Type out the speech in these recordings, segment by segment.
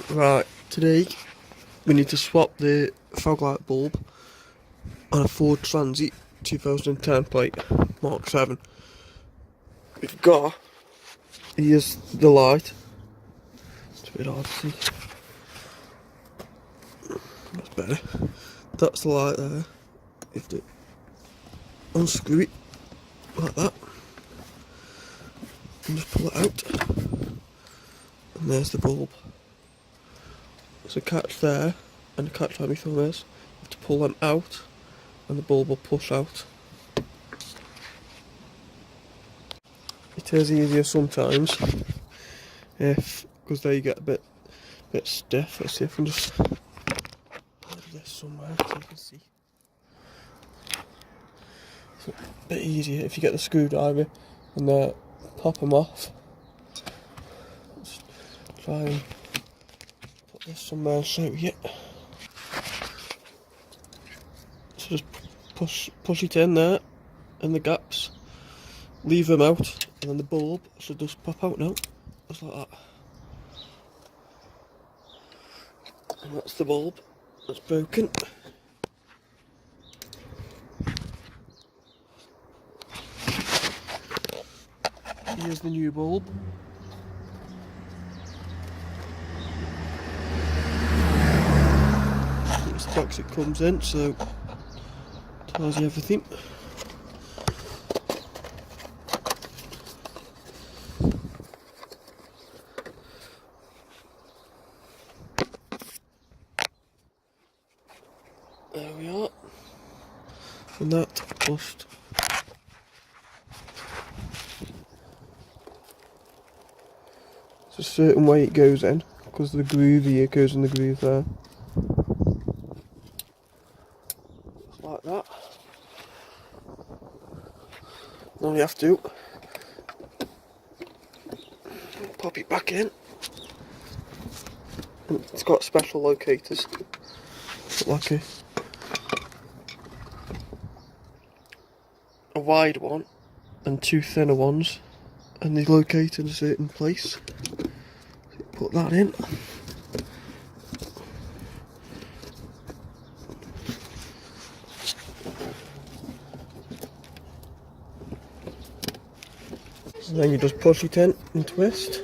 Right, today we need to swap the fog light bulb on a Ford Transit 2010 plate Mark 7. We've got, here's the light, it's a bit hard to see, that's better, that's the light there. You have to unscrew it like that and just pull it out, and there's the bulb. There's a catch there and a catch where my thumb is. You have to pull them out and the bulb will push out. It is easier sometimes because there you get a bit stiff. Let's see if I can just hide this somewhere so you can see. It's a bit easier if you get the screwdriver and pop them off. Just try and put this somewhere and show you. So just push it in there in the gaps, leave them out, and then the bulb should just pop out now, just like that. And that's the bulb that's broken. Here's the new bulb. It's the box it comes in, so tells you everything. There we are. And that just it's a certain way it goes in, because the groove here goes in the groove there. Just like that. Now you have to pop it back in. And it's got special locators, like a wide one and two thinner ones, and they locate in a certain place. So you put that in. And then you just push it in and twist,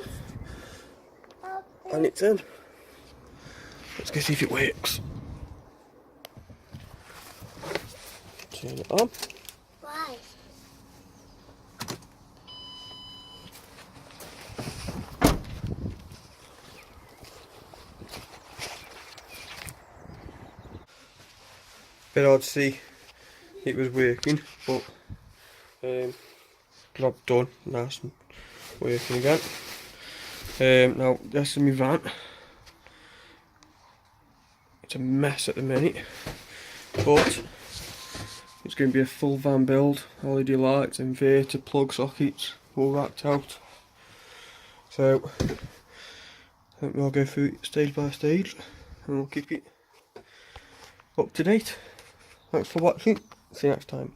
and it's in. Let's go see if it works. Turn it on. Why? Bit hard to see it was working, but job done, nice and working again. Now this is my van. It's a mess at the minute, but it's going to be a full van build. LED lights, inverter, plug sockets, all wrapped out. So I think we'll go through it stage by stage and we'll keep it up to date. Thanks for watching, see you next time.